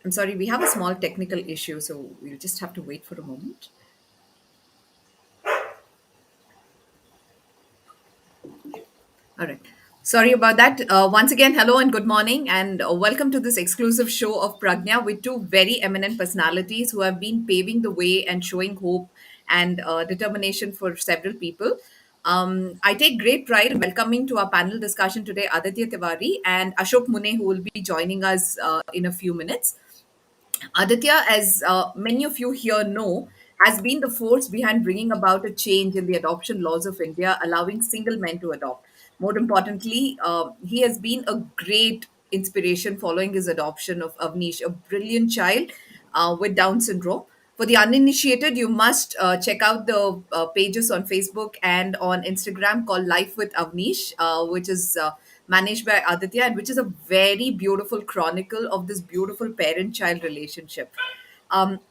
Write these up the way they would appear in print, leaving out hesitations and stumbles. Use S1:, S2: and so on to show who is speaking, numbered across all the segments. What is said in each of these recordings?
S1: I'm sorry, we have a small technical issue, so we'll just have to wait for a moment. All right. Sorry about that. Once again, hello and good morning, and welcome to this exclusive show of Pragnya with two very eminent personalities who have been paving the way and showing hope and determination for several people. I take great pride in welcoming to our panel discussion today Aditya Tiwari and Ashok Munne, who will be joining us in a few minutes. Aditya, as many of you here know, has been the force behind bringing about a change in the adoption laws of India, allowing single men to adopt. More importantly, he has been a great inspiration following his adoption of Avnish, a brilliant child with Down syndrome. For the uninitiated, you must check out the pages on Facebook and on Instagram called Life with Avnish, which is managed by Aditya, and which is a very beautiful chronicle of this beautiful parent child relationship.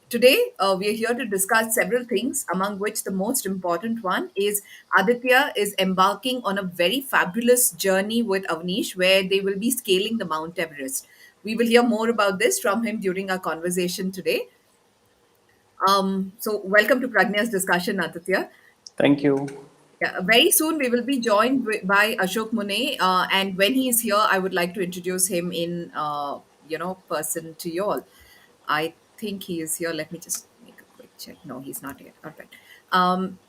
S1: Today, we are here to discuss several things, among which the most important one is Aditya is embarking on a very fabulous journey with Avnish, where they will be scaling the Mount Everest. We will hear more about this from him during our conversation today. So, welcome to Pragna's discussion, Aditya.
S2: Thank you.
S1: Yeah, very soon we will be joined by Ashok Munne, and when he is here, I would like to introduce him in person to you all. I think he is here. Let me just make a quick check. No, he's not yet. All right. Um,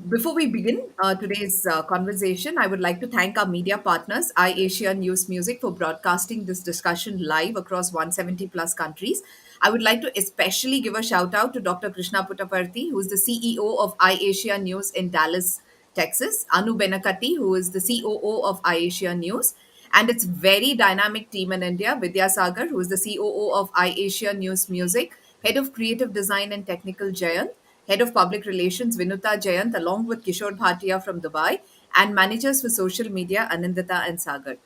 S1: before we begin today's conversation, I would like to thank our media partners, iAsia News Music, for broadcasting this discussion live across 170 plus countries. I would like to especially give a shout out to Dr. Krishna Puttaparthi, who is the CEO of iAsia News in Dallas, Texas, Anu Benakati, who is the COO of iAsia News, and its very dynamic team in India, Vidya Sagar, who is the COO of iAsia News Music, Head of Creative Design and Technical Jayant, Head of Public Relations Vinuta Jayant, along with Kishore Bhatia from Dubai, and managers for social media Anindita and Sagar.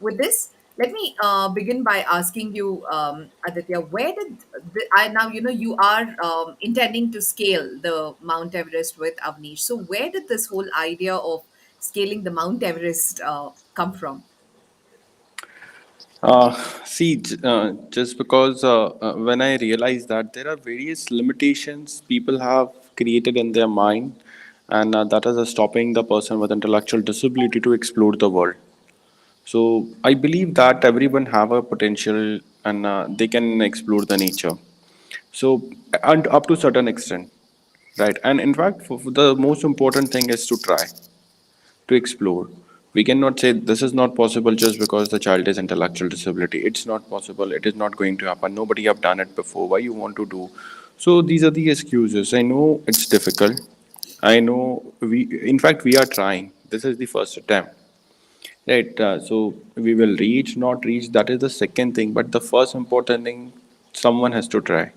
S1: With this, let me begin by asking you, Aditya, where did I now you are intending to scale the Mount Everest with Avnish? So where did this whole idea of scaling the Mount Everest come from?
S2: Just because when I realized that there are various limitations people have created in their mind, and that is stopping the person with intellectual disability to explore the world. So I believe that everyone have a potential, and they can explore the nature. So, and up to certain extent, right? And in fact, for the most important thing is to try to explore. We cannot say this is not possible just because the child is intellectual disability. It's not possible. It is not going to happen. Nobody have done it before. Why you want to do? So these are the excuses. I know it's difficult. I know in fact, we are trying. This is the first attempt. Right. So we will reach, not reach. That is the second thing. But the first important thing, someone has to try.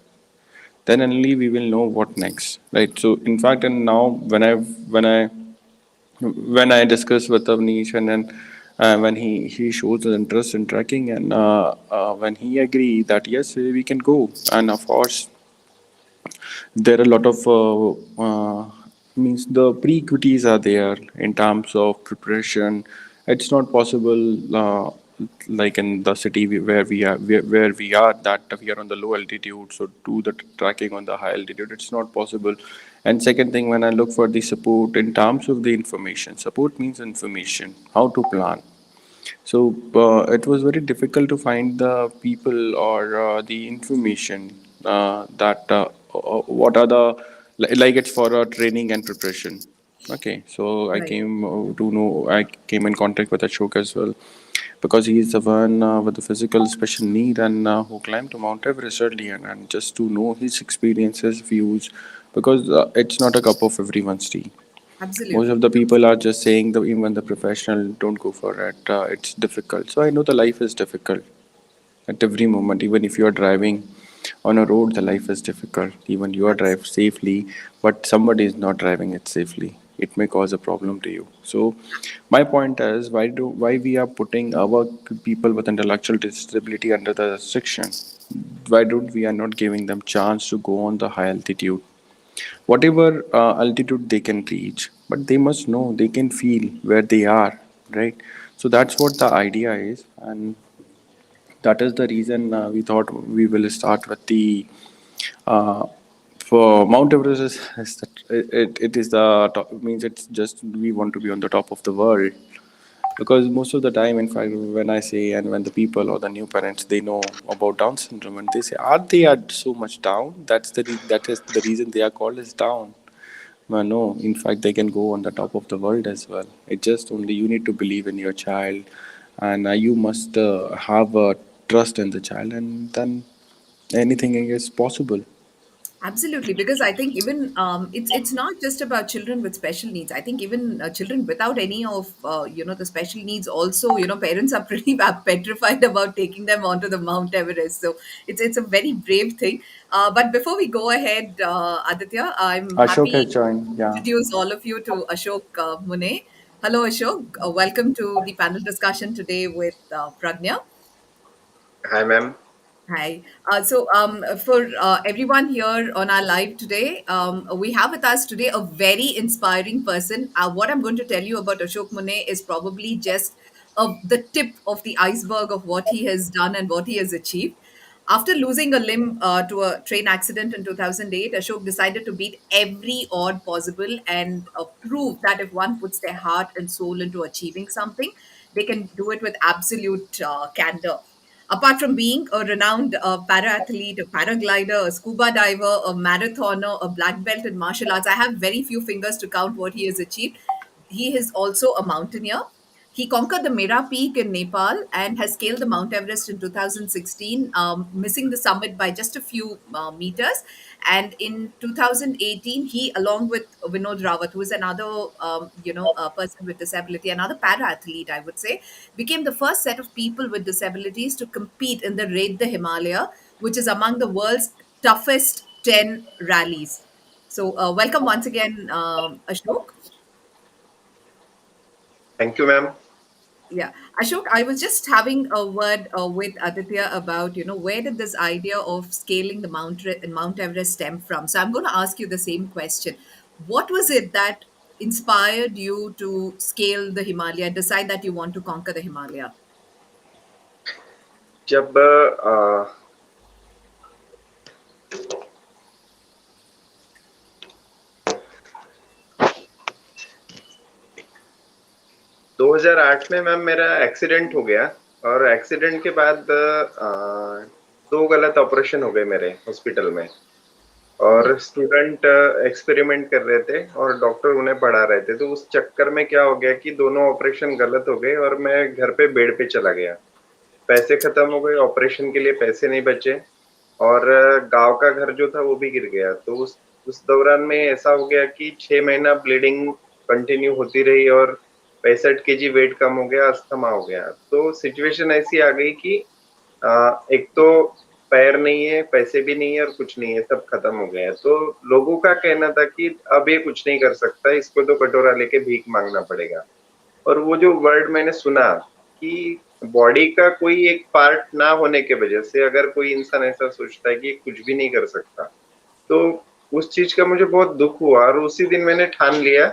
S2: Then only we will know what next. Right. So in fact, and now when I discuss with Avnish, and then when he shows an interest in tracking, and when he agree that yes, we can go, and of course there are a lot of means the pre-equities are there in terms of preparation. It's not possible like in the city where we are, that we are on the low altitude, so do the tracking on the high altitude, it's not possible. And second thing, when I look for the support in terms of the information, support means information, how to plan. So it was very difficult to find the people or the information that what are the like it's for training and preparation. Okay, so I
S1: Right.
S2: came to know. I came in contact with Ashok as well, because he is the one with the physical special need, and who climbed to Mount Everest early, and just to know his experiences, views, because it's not a cup of everyone's tea. Most
S1: Absolutely.
S2: of the people are just saying that even the professional don't go for it. It's difficult. So I know the life is difficult at every moment. Even if you are driving on a road, the life is difficult. Even you are drive
S1: Absolutely.
S2: safely, but somebody is not driving it safely. It may cause a problem to you. So my point is, why we are putting our people with intellectual disability under the restriction? Why don't we are not giving them chance to go on the high altitude, whatever altitude they can reach, but they must know, they can feel where they are, right? So that's what the idea is. And That is the reason we thought we will start with the uh, for Mount Everest is it is the top, means it's just we want to be on the top of the world, because most of the time, in fact, when I say and when the people or the new parents they know about Down syndrome and they say are they are so much down, that is the reason they are called as down. No, in fact, they can go on the top of the world as well. It just only you need to believe in your child, and you must have trust in the child, and then anything is possible.
S1: Absolutely, because I think even it's not just about children with special needs. I think even children without any of the special needs also, parents are pretty petrified about taking them onto the Mount Everest. So it's a very brave thing. But before we go ahead, Aditya, I'm
S2: Ashok
S1: happy
S2: has joined.
S1: to
S2: Yeah.
S1: introduce all of you to Ashok Munne. Hello, Ashok. Welcome to the panel discussion today with Pragnya.
S3: Hi, ma'am.
S1: Hi. For everyone here on our live today, we have with us today a very inspiring person. What I'm going to tell you about Ashok Munne is probably just the tip of the iceberg of what he has done and what he has achieved. After losing a limb to a train accident in 2008, Ashok decided to beat every odd possible and prove that if one puts their heart and soul into achieving something, they can do it with absolute candor. Apart from being a renowned para-athlete, a paraglider, a scuba diver, a marathoner, a black belt in martial arts, I have very few fingers to count what he has achieved. He is also a mountaineer. He conquered the Mera Peak in Nepal and has scaled the Mount Everest in 2016, missing the summit by just a few meters. And in 2018, he, along with Vinod Rawat, who is another, person with disability, another para athlete, I would say, became the first set of people with disabilities to compete in the Raid the Himalaya, which is among the world's toughest 10 rallies. So, welcome once again, Ashok.
S3: Thank you, ma'am.
S1: Yeah, Ashok, I was just having a word with Aditya about, where did this idea of scaling the Mount Everest stem from? So I'm going to ask you the same question. What was it that inspired you to scale the Himalaya, decide that you want to conquer the Himalaya?
S3: जब 2008 में ma'am मेरा accident हो गया और accident के बाद दो गलत ऑपरेशन हो गए मेरे हॉस्पिटल में और स्टूडेंट एक्सपेरिमेंट कर रहे थे और डॉक्टर उन्हें पढ़ा रहे थे, तो उस चक्कर में क्या हो गया कि दोनों ऑपरेशन गलत हो गए और मैं घर पे बेड पे चला गया। पैसे खत्म हो गए, ऑपरेशन के लिए पैसे नहीं बचे और गांव का घर जो था वो भी गिर गया। तो उस दौरान में ऐसा हो गया कि 6 महीना ब्लीडिंग कंटिन्यू होती रही और 65 केजी वेट कम हो गया, अस्थमा हो गया। तो सिचुएशन ऐसी आ गई कि एक तो पैर नहीं है, पैसे भी नहीं है और कुछ नहीं है, सब खत्म हो गया है। तो लोगों का कहना था कि अब ये कुछ नहीं कर सकता, इसको तो कटोरा लेके भीख मांगना पड़ेगा। और वो जो वर्ड मैंने सुना कि बॉडी का कोई एक पार्ट ना होने के वजह से अगर कोई इंसान ऐसा सोचता है कि कुछ भी नहीं कर सकता, तो उस चीज का मुझे बहुत दुख हुआ और उसी दिन मैंने ठान लिया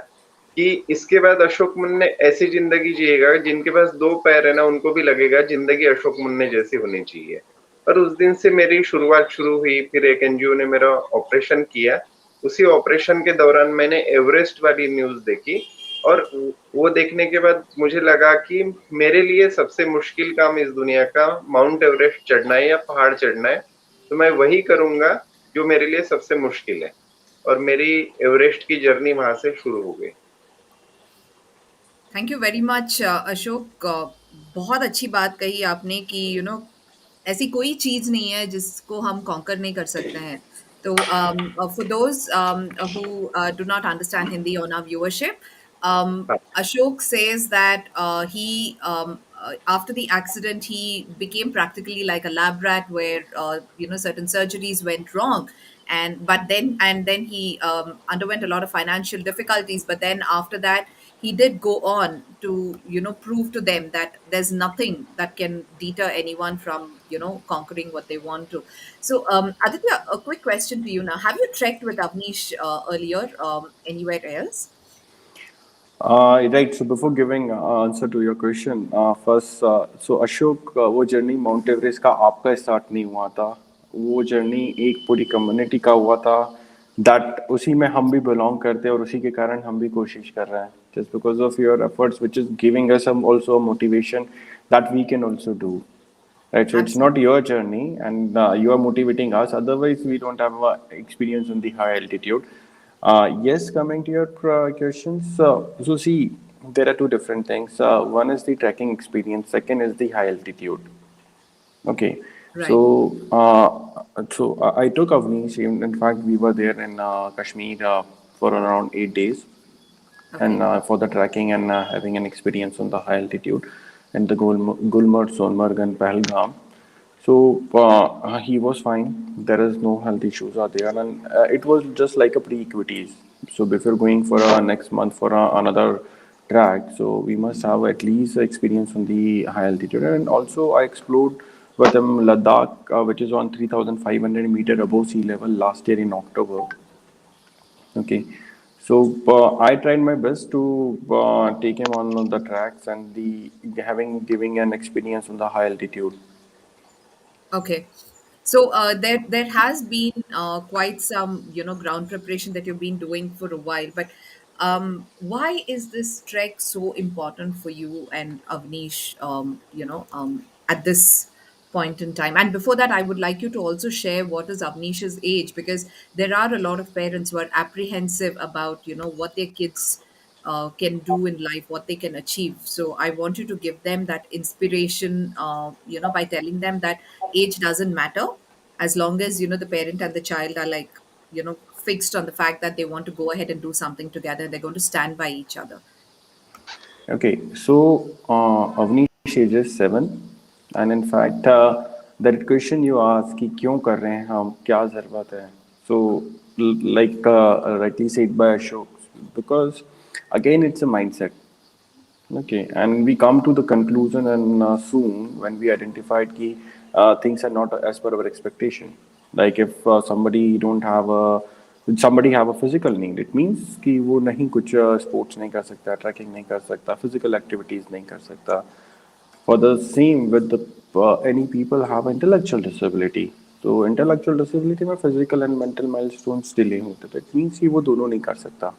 S3: कि इसके बाद अशोक मुन्ने ऐसी जिंदगी जिएगा, जिनके पास दो पैर है ना उनको भी लगेगा जिंदगी अशोक मुन्ने जैसी होनी चाहिए। और उस दिन से मेरी शुरुआत शुरू हुई। फिर एक एनजीओ ने मेरा ऑपरेशन किया। उसी ऑपरेशन के दौरान मैंने एवरेस्ट वाली न्यूज देखी और वो देखने के बाद मुझे लगा कि मेरे लिए सबसे मुश्किल काम इस दुनिया का माउंट एवरेस्ट चढ़ना है या पहाड़ चढ़ना है, तो मैं वही करूंगा जो मेरे लिए सबसे मुश्किल है। और मेरी एवरेस्ट की जर्नी वहां से शुरू हो गई।
S1: Thank you very much Ashok. बहुत अच्छी बात कही आपने कि ऐसी कोई चीज नहीं है जिसको हम कॉन्कर नहीं कर सकते हैं। तो for those who do not understand Hindi on our viewership,
S3: हाँ।
S1: Ashok says that he after the accident he became practically like a lab rat where certain surgeries went wrong, and then he underwent a lot of financial difficulties, but then after that he did go on to prove to them that there's nothing that can deter anyone from conquering what they want to. So Aditya, a quick question to you now. Have you trekked with Avnish earlier, anywhere else?
S2: Right. So before giving answer to your question, first, so Ashok, वो journey mount Everest का आपका start नहीं हुआ था. वो journey एक पूरी community का हुआ था. दैट उसी में हम भी बिलोंग करते हैं और उसी के कारण हम भी कोशिश कर रहे हैं. Just because of your efforts, which is giving us some also a motivation that we can also do. Right, so it's not
S1: Absolutely.
S2: your journey, and you are motivating us. Otherwise, we don't have experience on the high altitude. Yes, coming to your questions. So see, there are two different things. One is the trekking experience. Second is the high altitude. Okay,
S1: Right.
S2: so I took Avnish. In fact, we were there in Kashmir for around 8 days and
S1: Okay.
S2: for the tracking and having an experience on the high altitude in the Gulmarg, Sonmarg, and Pahalgam. So he was fine. There is no health issues are there, and it was just like a pre-equities. So before going for next month for another track, so we must have at least experience on the high altitude. And also I explored with him Ladakh, which is on 3,500 meter above sea level last year in October. Okay, so I tried my best to take him on the tracks and the having giving an experience on the high altitude.
S1: Okay. So there has been quite some ground preparation that you've been doing for a while, but why is this trek so important for you and Avnish? At this point in time. And before that, I would like you to also share what is Avnish's age, because there are a lot of parents who are apprehensive about what their kids can do in life, what they can achieve. So I want you to give them that inspiration, by telling them that age doesn't matter, as long as the parent and the child are like fixed on the fact that they want to go ahead and do something together. They're going to stand by each other.
S2: Okay, so Avnish age is 7, and in fact, that question you ask कि क्यों कर रहे हैं हम क्या ज़रूरत है? So like rightly said by Ashok, because again it's a mindset. Okay, and we come to the conclusion and soon when we identified कि things are not as per our expectation. Like if somebody have a physical need, it means कि वो नहीं कुछ sports नहीं कर सकता, trekking नहीं कर सकता, physical activities नहीं कर सकता. For the same with the any people have intellectual disability. So intellectual disability में physical and mental milestones delay होते, तो it means कि वो दोनों नहीं कर सकता.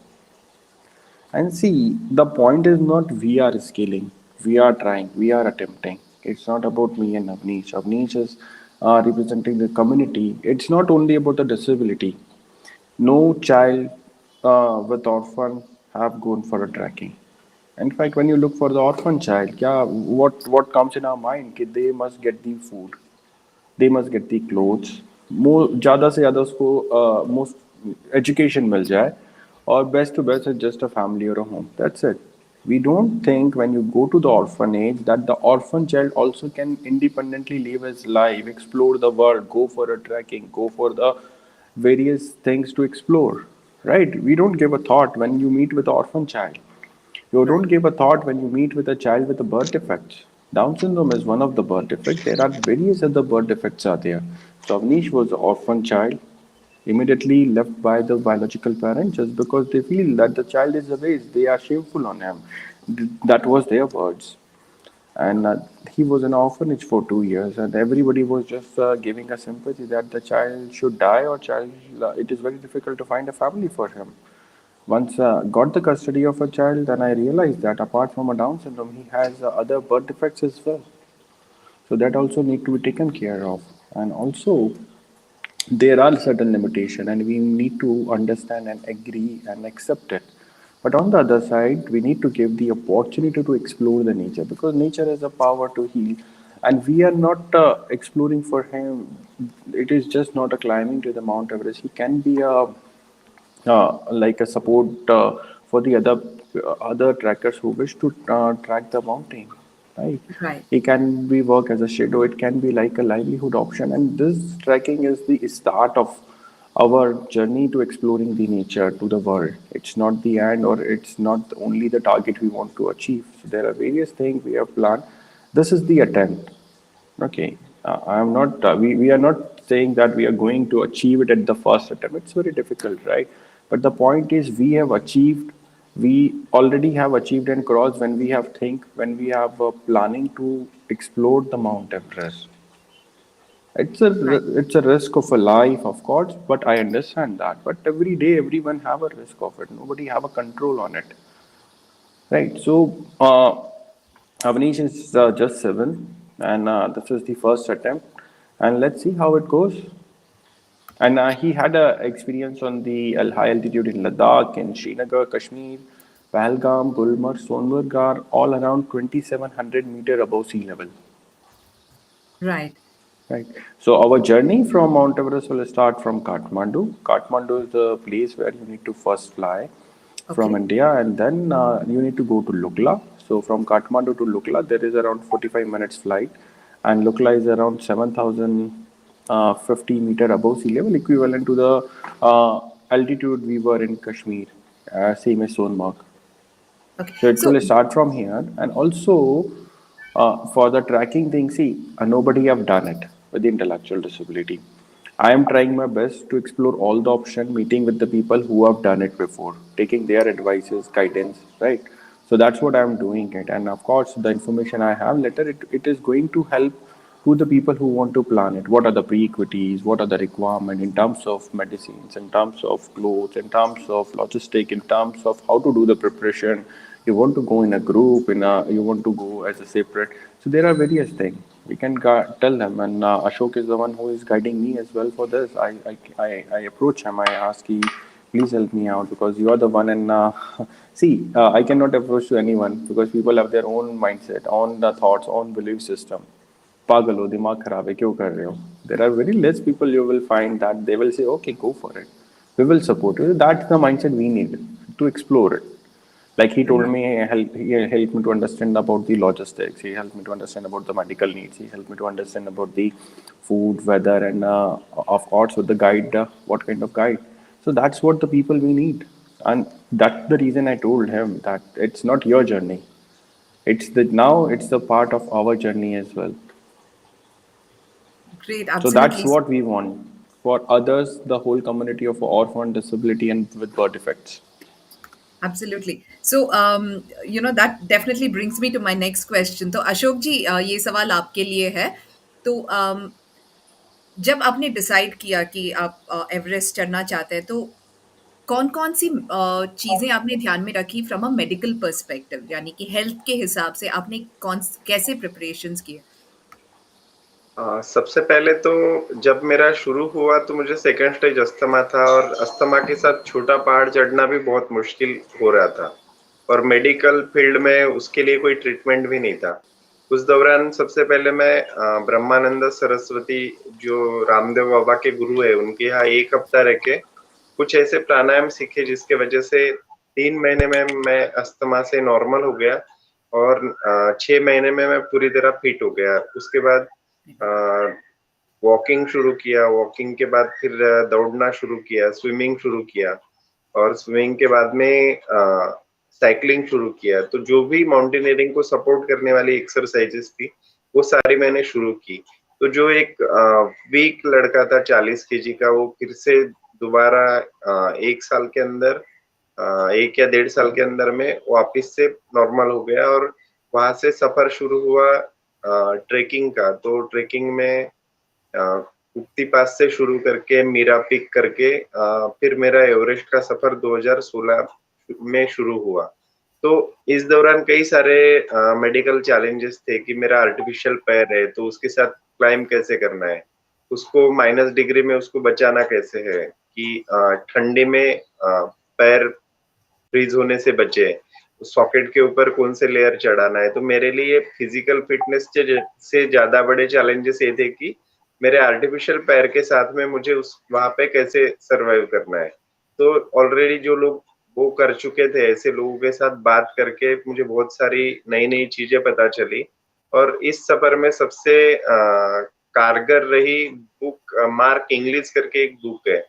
S2: And see, the point is not we are scaling, we are trying, we are attempting. It's not about me and Avnish. Avnish is representing the community. It's not only about the disability. No child with orphan have gone for a tracking. In fact, when you look for the orphan child, yeah, what comes in our mind? That they must get the food, they must get the clothes, more ज़्यादा से ज़्यादा उसको most education मिल जाए और best to best is just a family or a home. That's it. We don't think when you go to the orphanage that the orphan child also can independently live his life, explore the world, go for a trekking, go for the various things to explore. Right? We don't give a thought when you meet with the orphan child. You don't
S1: Right.
S2: give a thought when you meet with a child with a birth defect. Down syndrome is one of the birth defects. There are various other birth defects are there. So Avnish was an orphan child, immediately left by the biological parent just because they feel that the child is a waste. They are shameful on him. That was their words. And he was in orphanage for 2 years, and everybody was just giving a sympathy that the child should die or child. It is very difficult to find a family for him. Once got the custody of a child, then I realized that apart from a Down syndrome, he has other birth defects as well. So that also need to be taken care of. And also, there are certain limitations, and we need to understand and agree and accept it. But on the other side, we need to give the opportunity to explore the nature because nature has a power to heal, and we are not exploring for him. It is just not a climbing to the Mount Everest. He can be a like a support for the other trackers who wish to track the mountain, right?
S1: Right.
S2: It can be work as a shadow. It can be like a livelihood option, and this tracking is the start of our journey to exploring the nature to the world. It's not the end, or it's not only the target we want to achieve. So there are various things we have planned. This is the attempt. Okay, I am not. We are not saying that we are going to achieve it at the first attempt. It's very difficult, right? But the point is, we have achieved we already have achieved and crossed when we have planning to explore the Mount Everest.
S1: Right.
S2: It's a risk of a life, of course, but I understand that. But every day, everyone have a risk of it. Nobody have a control on it, right? So, Avnish is just 7, and this is the first attempt, and let's see how it goes. And he had a experience on the high altitude in Ladakh, in Srinagar, Kashmir, Pahalgam, Gulmarg, Sonmarg are all around 2,700 meter above sea level.
S1: Right.
S2: Right. So our journey from Mount Everest will start from Kathmandu. Kathmandu is the place where you need to first fly from
S1: Okay.
S2: India, and then you need to go to Lukla. So from Kathmandu to Lukla, there is around 45 minutes flight, and Lukla is around 7,050 meter above sea level, equivalent to the altitude we were in Kashmir, same as Sonmark.
S1: Okay.
S2: So it
S1: So
S2: will start from here, and also for the tracking thing, see, nobody have done it with the intellectual disability. I am trying my best to explore all the option, meeting with the people who have done it before, taking their advices, guidance, right? So that's what I'm doing it, and of course, the information I have later, it is going to help to the people who want to plan it. What are the pre-equities? What are the requirement in terms of medicines, in terms of clothes, in terms of logistic, in terms of how to do the preparation? You want to go in a group, you want to go as a separate. So there are various things we can tell them. And Ashok is the one who is guiding me as well for this. I approach him. I ask him, please help me out because you are the one. And see, I cannot approach to anyone because people have their own mindset, own the thoughts, own belief system. पागल हो दिमाग खराब है क्यों कर रहे हो there are very less people you will find that they will say okay go for it we will support you that's the mindset we need to explore it like he told me he helped me to understand about the logistics he helped me to understand about the medical needs he helped me to understand about the food weather and of course with the guide what kind of guide so that's what the people we need and that's the reason I told him that it's not your journey it's the part of our journey as well.
S1: great.
S2: So that's
S1: Absolutely.
S2: what we want for others, the whole community of orphan, disability, and with birth defects.
S1: Absolutely. So, that definitely brings me to my next question. तो अशोक जी, ये सवाल आपके लिए है. तो जब आपने decide किया कि आप एवरेस्ट चढ़ना चाहते हैं, तो कौन-कौन सी चीज़ें आपने ध्यान में रखी फ्रॉम अ मेडिकल पर्सपेक्टिव, यानी कि हेल्थ के हिसाब से आपने कैसे प्रिपरेशंस किए?
S3: सबसे पहले तो जब मेरा शुरू हुआ तो मुझे सेकंड स्टेज अस्थमा था और अस्थमा के साथ छोटा पहाड़ चढ़ना भी बहुत मुश्किल हो रहा था और मेडिकल फील्ड में उसके लिए कोई ट्रीटमेंट भी नहीं था। उस दौरान सबसे पहले मैं ब्रह्मानंद सरस्वती जो रामदेव बाबा के गुरु है उनके यहाँ 1 हफ्ता रह के कुछ ऐसे प्राणायाम सीखे जिसके वजह से 3 महीने में मैं अस्थमा से नॉर्मल हो गया और 6 महीने में मैं पूरी तरह फिट हो गया। उसके बाद वॉकिंग शुरू किया, वॉकिंग के बाद फिर दौड़ना शुरू किया, स्विमिंग शुरू किया और स्विमिंग के बाद में साइक्लिंग शुरू किया। तो जो भी माउंटेनियरिंग को सपोर्ट करने वाली एक्सरसाइजेस थी, वो सारी मैंने शुरू की। तो जो एक वीक लड़का था 40 केजी का, वो फिर से दोबारा 1 साल के अंदर 1 या 1.5 साल के अंदर में वापस से नॉर्मल हो गया और वहाँ से सफर शुरू हुआ ट्रेकिंग का। तो ट्रेकिंग में उक्ति पास से शुरू करके मीरा पीक करके फिर मेरा एवरेस्ट का सफर 2016 में शुरू हुआ। तो इस दौरान कई सारे मेडिकल चैलेंजेस थे कि मेरा आर्टिफिशियल पैर है, तो उसके साथ क्लाइंब कैसे करना है? उसको माइनस डिग्री में उसको बचाना कैसे है कि ठंडी में पैर फ्रीज होने से बचे। सॉकेट के ऊपर कौन से लेयर चढ़ाना है। तो मेरे लिए फिजिकल फिटनेस से ज्यादा बड़े चैलेंजेस ये थे कि मेरे आर्टिफिशियल पैर के साथ में मुझे उस वहां पे कैसे सरवाइव करना है। तो ऑलरेडी जो लोग वो कर चुके थे ऐसे लोगों के साथ बात करके मुझे बहुत सारी नई नई चीजें पता चली और इस सफर में सबसे कारगर रही बुक मार्क इंग्लिश करके एक बुक है।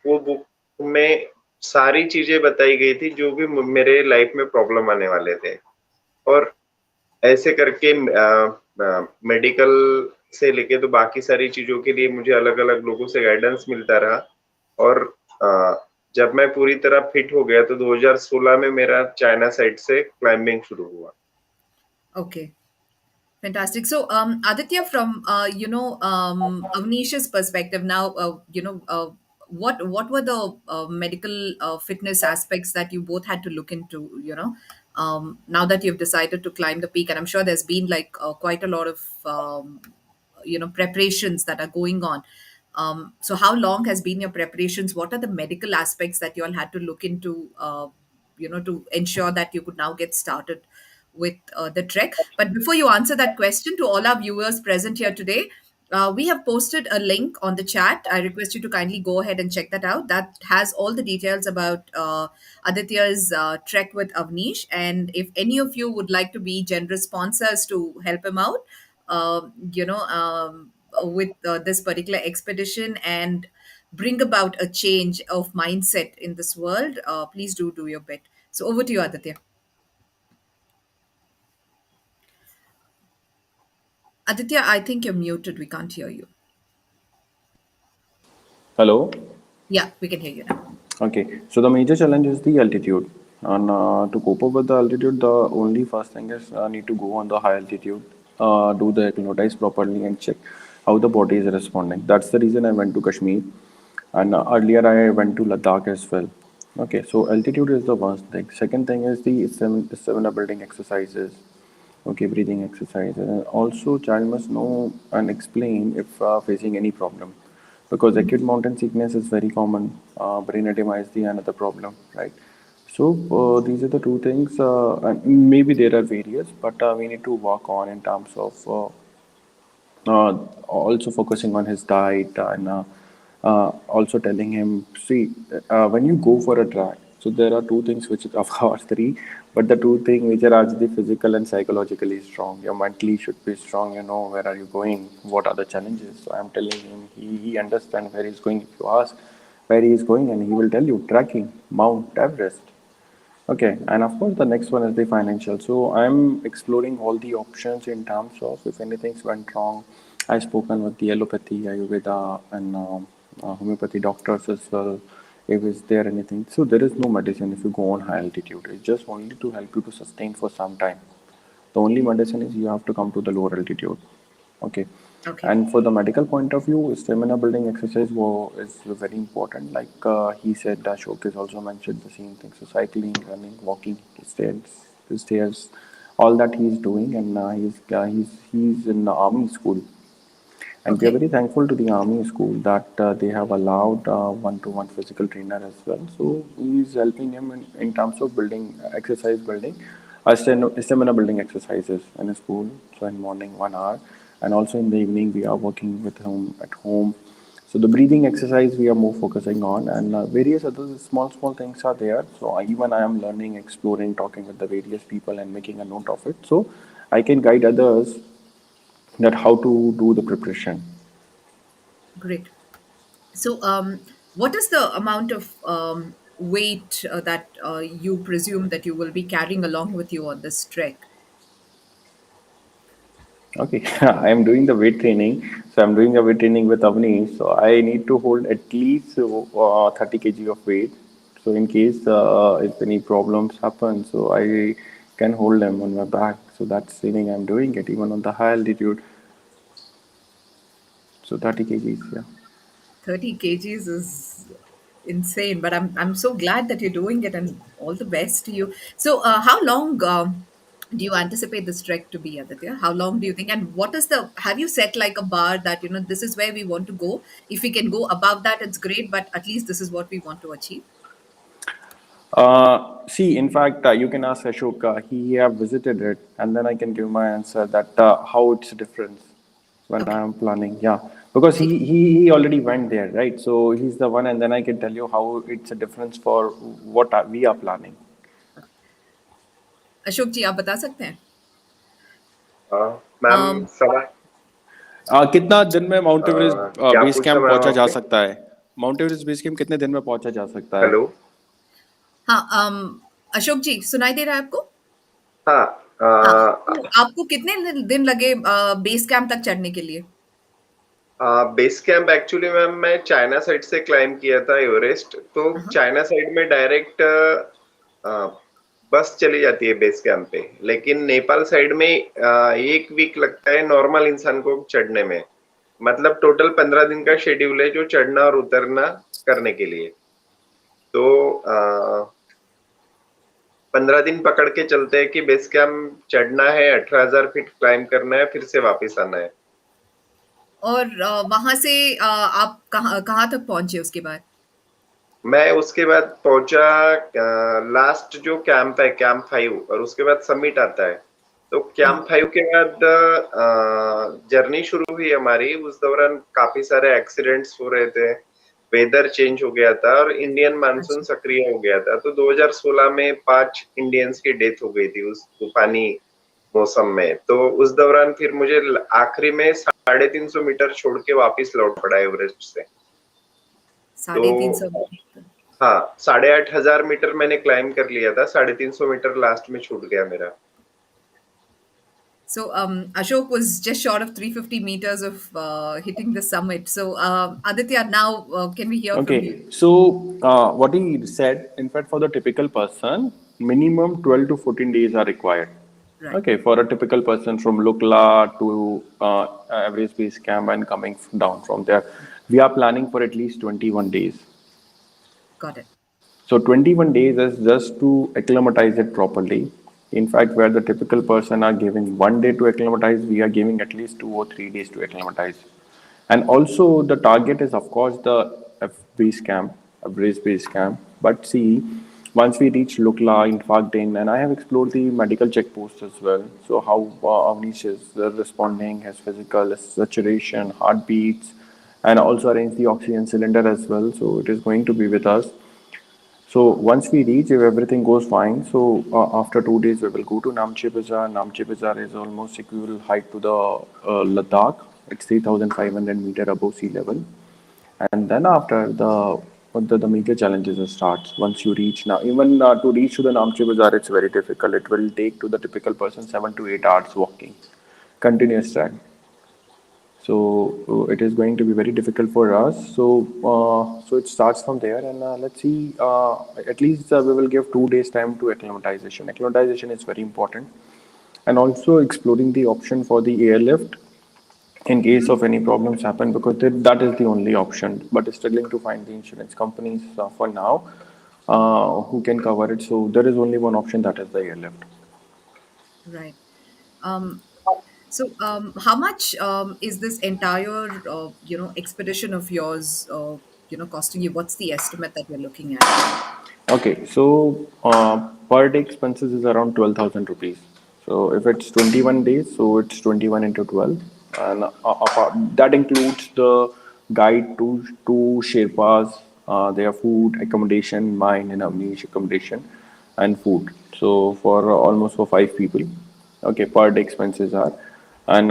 S3: वो बुक में सारी चीजें बताई गई थी जो भी मेरे लाइफ में प्रॉब्लम आने वाले थे और ऐसे करके मेडिकल से लेके तो बाकी सारी चीजों के लिए मुझे अलग अलग लोगों से गाइडेंस मिलता रहा और जब मैं पूरी तरह फिट हो गया तो 2016 में मेरा चाइना साइड से क्लाइंबिंग शुरू हुआ।
S1: Okay. Fantastic. So, Aditya, from Avnish's perspective now, what were the medical fitness aspects that you both had to look into? Now that you've decided to climb the peak, and I'm sure there's been like quite a lot of preparations that are going on. So, how long has been your preparations? What are the medical aspects that you all had to look into? To ensure that you could now get started with the trek. But before you answer that question, to all our viewers present here today, we have posted a link on the chat. I request you to kindly go ahead and check that out. That has all the details about Aditya's trek with Avnish. And if any of you would like to be generous sponsors to help him out, with this particular expedition and bring about a change of mindset in this world, please do your bit. So over to you, Aditya. Aditya, I think you're muted. We can't hear you.
S2: Hello.
S1: Yeah, we can hear you now.
S2: Okay, so the major challenge is the altitude. And to cope up with the altitude, the only first thing is need to go on the high altitude, do the acclimatize properly, and check how the body is responding. That's the reason I went to Kashmir, and earlier I went to Ladakh as well. Okay, so altitude is the first thing. Second thing is the stamina building exercises. Okay, breathing exercise. And also, child must know and explain if facing any problem, because acute mountain sickness is very common. Brain edema is the another problem, right? So these are the two things. And maybe there are various, but we need to work on in terms of also focusing on his diet and also telling him, see, when you go for a track, so there are two things which is of course three, but the two things which are actually physical and psychologically strong. Your mentally should be strong. You know where are you going, what are the challenges. So I'm telling him, he understands where he's going. If you ask where he is going, and he will tell you trekking, Mount Everest. Okay, and of course, the next one is the financial. So I'm exploring all the options in terms of if anything's went wrong. I've spoken with the allopathy, Ayurveda, and homeopathy doctors as well. If is there anything, so there is no medicine if you go on high altitude. It's just only to help you to sustain for some time. The only medicine is you have to come to the lower altitude. Okay.
S1: Okay.
S2: And for the medical point of view, stamina building exercise is very important. Like he said, Ashok has also mentioned the same thing. So cycling, running, walking, stairs, all that he's doing, and he's in the army school. And we are
S1: Okay.
S2: very thankful to the Army School that they have allowed one-to-one physical trainer as well. So he's helping him in terms of building, exercise building, stamina building exercises in his school. So in morning 1 hour, and also in the evening we are working with him at home. So the breathing exercise we are more focusing on, and various other small things are there. So even I am learning, exploring, talking with the various people, and making a note of it. So I can guide others that how to do the preparation.
S1: Great. So, what is the amount of weight that you presume that you will be carrying along with you on this trek?
S2: Okay, I am doing the weight training. So I'm doing the weight training with Avnish. So I need to hold at least 30 kg of weight. So in case if any problems happen, so I can hold them on my back. So that's training I'm doing it even on the high altitude. So 30 kgs, yeah.
S1: 30 kgs is insane, but I'm so glad that you're doing it, and all the best to you. So, how long do you anticipate this trek to be, Aditya? How long do you think? And what is the, have you set like a bar that, this is where we want to go? If we can go above that, it's great, but at least this is what we want to achieve.
S2: See, in fact, you can ask Ashok. He have visited it, and then I can give my answer that how it's different when I
S1: Okay.
S2: am planning. Yeah, because
S1: Okay.
S2: he already went there, right? So he's the one, and then I can tell you how it's a difference for what we are planning.
S1: Ashok जी आप बता सकते हैं?
S3: हाँ ma'am, सवाल
S2: कितना दिन में mount Everest
S3: क्या
S2: बेस
S3: पूछा
S2: कैंप
S3: मैम
S2: पहुंचा जा
S3: आपने?
S2: सकता है? माउंट एवरेस्ट बेस कैंप कितने दिन में पहुंचा जा सकता है?
S3: हेलो।
S1: हाँ, अशोक जी सुनाई दे रहा है आपको?
S3: हाँ।
S1: हाँ,
S3: अ,
S1: तो आपको कितने दिन लगे बेस कैंप तक चढ़ने के लिए?
S3: बेस कैंप एक्चुअली मैम मैं चाइना साइड से क्लाइम किया था एवरेस्ट। तो
S1: Uh-huh.
S3: चाइना साइड में डायरेक्ट बस चली जाती है बेस कैंप पे, लेकिन नेपाल साइड में 1 वीक लगता है नॉर्मल इंसान को चढ़ने में। मतलब टोटल 15 दिन का शेड्यूल है जो चढ़ना और उतरना करने के लिए। तो 15 दिन पकड़ के चलते हैं कि बेस कैंप चढ़ना है, 18,000 फीट क्लाइम करना है, फिर से वापस आना है।
S1: और वहां से आप कहाँ कहाँ तक पहुंचे उसके बाद?
S3: मैं उसके बाद पहुंचा लास्ट जो कैंप है कैंप 5, और उसके बाद समिट आता है। तो
S1: हाँ।
S3: कैंप 5 के बाद जर्नी शुरू हुई हमारी। उस दौरान काफी सारे एक्सीडेंट्स हो रहे थे, वेदर चेंज हो गया था और इंडियन मानसून
S1: अच्छा।
S3: सक्रिय हो गया था। तो 2016 में 5 इंडियंस की डेथ हो गई थी उस तूफानी मौसम में। तो उस दौरान फिर मुझे आखिरी में 350 मीटर छोड़ के वापस लौट पड़ा एवरेस्ट से। तो
S1: 350 मीटर?
S3: हाँ, 8,500 मीटर मैंने क्लाइम कर लिया था, 350 मीटर लास्ट में छूट गया मेरा।
S1: So Ashok was just short of 350 meters of hitting the summit. So Aditya, now can we hear from you?
S2: Okay, so what he said, in fact, for the typical person, minimum 12 to 14 days are required.
S1: Right.
S2: Okay, for a typical person from Lukla to Everest Base Camp and coming down from there, we are planning for at least 21 days.
S1: Got it.
S2: So 21 days is just to acclimatize it properly. In fact, where the typical person are giving 1 day to acclimatize, we are giving at least 2 or 3 days to acclimatize. And also the target is of course the base camp, a brace base camp. But see, once we reach Lukla, in fact, and I have explored the medical checkposts as well. So how Avnish is responding, his physical saturation, heartbeats, and also arrange the oxygen cylinder as well. So it is going to be with us. So once we reach, if everything goes fine, so after 2 days we will go to Namche Bazaar. Namche Bazaar is almost equal height to the Ladakh. It's 3,500 meter above sea level. And then after the major challenges starts. Once you reach now, even to reach to the Namche Bazaar, it's very difficult. It will take to the typical person 7 to 8 hours walking, continuous track. So it is going to be very difficult for us. So it starts from there, and let's see. At least we will give 2 days time to acclimatization. Acclimatization is very important, and also exploring the option for the airlift in case of any problems happen, because that is the only option. But struggling to find the insurance companies for now who can cover it. So there is only one option, that is the airlift.
S1: Right. Um, so how much is this entire expedition of yours costing you? What's the estimate that you're looking at?
S2: Okay, so per day expenses is around 12,000 rupees. So if it's 21 days, so it's 21 into 12, and that includes the guide to Sherpas, their food, accommodation, mine and Avnish accommodation, and food. So for almost for 5 people, okay, per day expenses are, and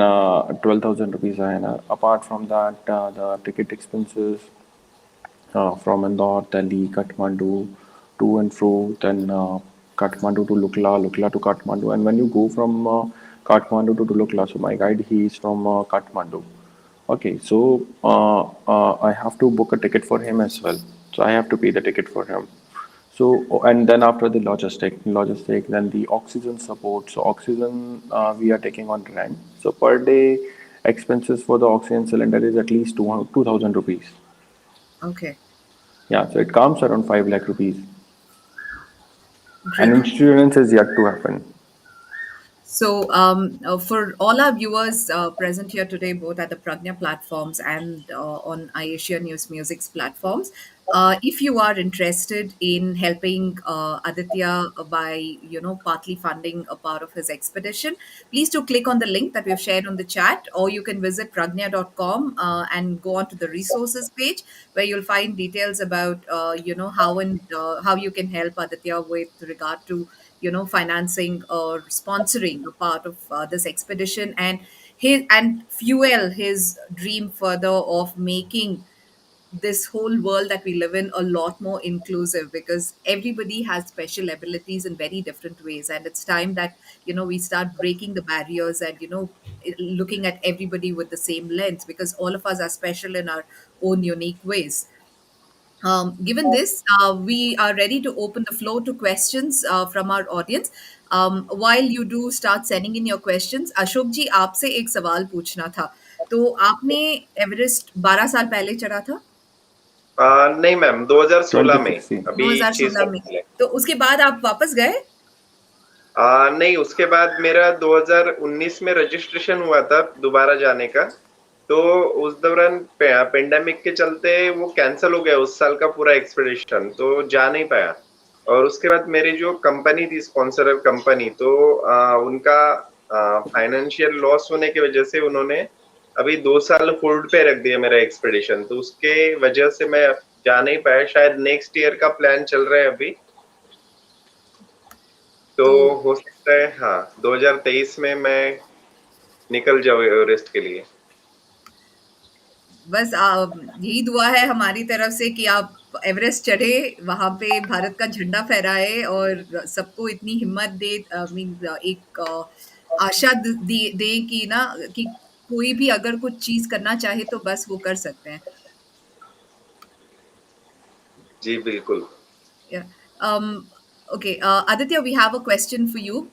S2: 12,000 rupees INR. Apart from that, the ticket expenses from Indore, Delhi, Kathmandu, to and fro, then Kathmandu to Lukla, Lukla to Kathmandu. And when you go from Kathmandu to Lukla, so my guide, he is from Kathmandu. Okay, so I have to book a ticket for him as well. So I have to pay the ticket for him. So, and then after the logistic, then the oxygen support. So oxygen we are taking on rent. So per day expenses for the oxygen cylinder is at least 2,000 rupees.
S1: Okay,
S2: Yeah, so it comes around 5 lakh rupees. And
S1: great.
S2: insurance is yet to happen.
S1: So, for all our viewers present here today, both at the Pragna platforms and on iAsia News Music's platforms, if you are interested in helping Aditya by, partly funding a part of his expedition, please do click on the link that we've shared on the chat, or you can visit pragna.com and go on to the resources page where you'll find details about, how you can help Aditya with regard to financing or sponsoring a part of this expedition, and fuel his dream further of making this whole world that we live in a lot more inclusive, because everybody has special abilities in very different ways, and it's time that we start breaking the barriers and looking at everybody with the same lens, because all of us are special in our own unique ways. Given this, we are ready to open the floor to questions from our audience. While you do start sending in your questions, Ashok जी आपसे एक सवाल पूछना था. तो आपने Everest 12 साल पहले चढ़ा था?
S3: नहीं मैम, 2016 में,
S2: 2016.
S3: अभी 6 साल
S1: 2016 में.
S3: पहले।
S1: तो उसके बाद आप वापस गए?
S3: नहीं, उसके बाद मेरा 2019 में रजिस्ट्रेशन हुआ था दोबारा जाने का। तो उस दौरान पेंडेमिक के चलते वो कैंसिल हो गया उस साल का पूरा एक्सपीडिशन, तो जा नहीं पाया। और उसके बाद मेरी जो कंपनी थी, स्पॉन्सर कंपनी, तो उनका फाइनेंशियल लॉस होने की वजह से उन्होंने अभी 2 साल होल्ड पे रख दिया मेरा एक्सपीडिशन। तो उसके वजह से मैं जा नहीं पाया। शायद नेक्स्ट ईयर का प्लान चल रहा है अभी। तो
S1: तो
S3: हो सकता है, हाँ, 2023 में मैं निकल जाऊँ एवरेस्ट के लिए।
S1: बस यही दुआ है हमारी तरफ से कि आप एवरेस्ट चढ़े, वहां पे भारत का झंडा फहराए और सबको इतनी हिम्मत दे, आई मीन एक आशा दे कि कि कोई भी अगर कुछ चीज करना चाहे तो बस वो कर सकते हैं.
S3: जी, बिल्कुल।
S1: Yeah. Okay, Aditya, we have a question for you.